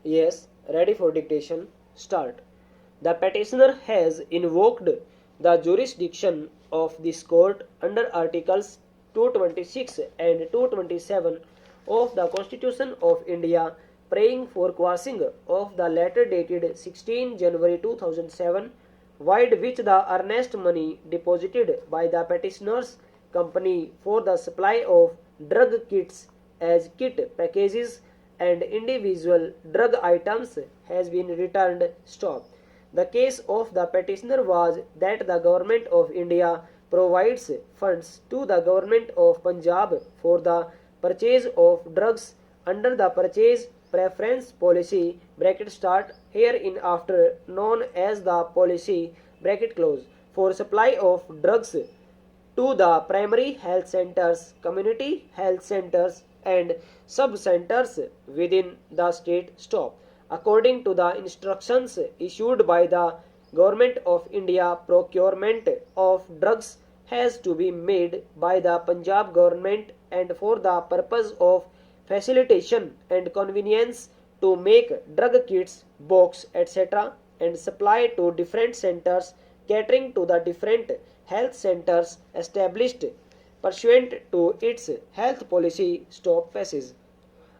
Yes, ready for dictation. Start. The petitioner has invoked the jurisdiction of this court under Articles 226 and 227 of the Constitution of India, praying for quashing of the letter dated 16 January 2007, void which the earnest money deposited by the petitioner's company for the supply of drug kits as kit packages and individual drug items has been returned stopped. The case of the petitioner was that the Government of India provides funds to the Government of Punjab for the purchase of drugs under the purchase preference policy bracket start hereinafter known as the policy bracket close for supply of drugs to the primary health centers, community health centers, and sub centers within the state stop. According to the instructions issued by the Government of India, procurement of drugs has to be made by the Punjab government and for the purpose of facilitation and convenience to make drug kits, box, etc. and supply to different centers catering to the different health centers established pursuant to its health policy stop passage.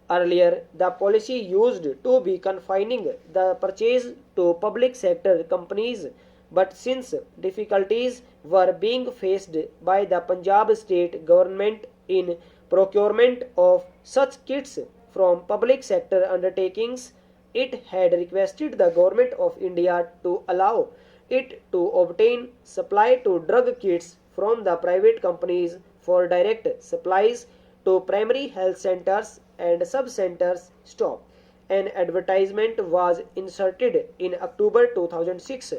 Earlier, the policy used to be confining the purchase to public sector companies, but since difficulties were being faced by the Punjab state government in procurement of such kits from public sector undertakings, it had requested the Government of India to allow it to obtain supply to drug kits from the private companies for direct supplies to primary health centers and sub-centers stop. An advertisement was inserted in October 2006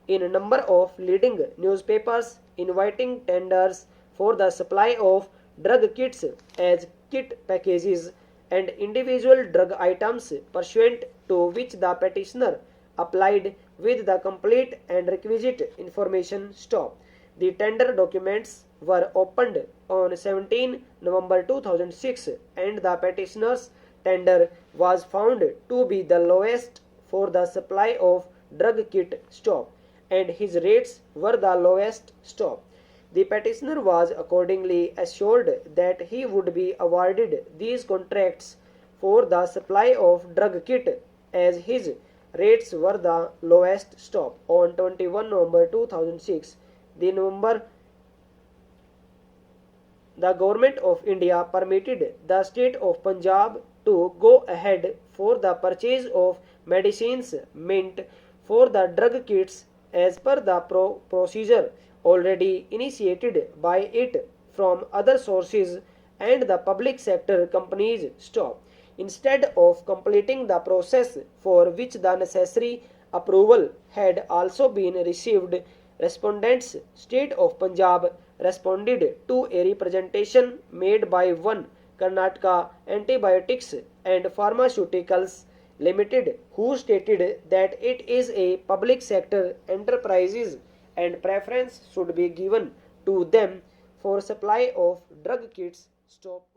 in a number of leading newspapers inviting tenders for the supply of drug kits as kit packages and individual drug items pursuant to which the petitioner applied with the complete and requisite information stop. The tender documents were opened on 17 November 2006 and the petitioner's tender was found to be the lowest for the supply of drug kit stop and his rates were the lowest stop. The petitioner was accordingly assured that he would be awarded these contracts for the supply of drug kit as his rates were the lowest stop. On 21 November 2006, the Government of India permitted the state of Punjab to go ahead for the purchase of medicines meant for the drug kits as per the procedure already initiated by it from other sources and the public sector companies stop. Instead of completing the process for which the necessary approval had also been received, respondents state of Punjab responded to a representation made by one Karnataka Antibiotics and Pharmaceuticals Limited, who stated that it is a public sector enterprise and preference should be given to them for supply of drug kits. Stop.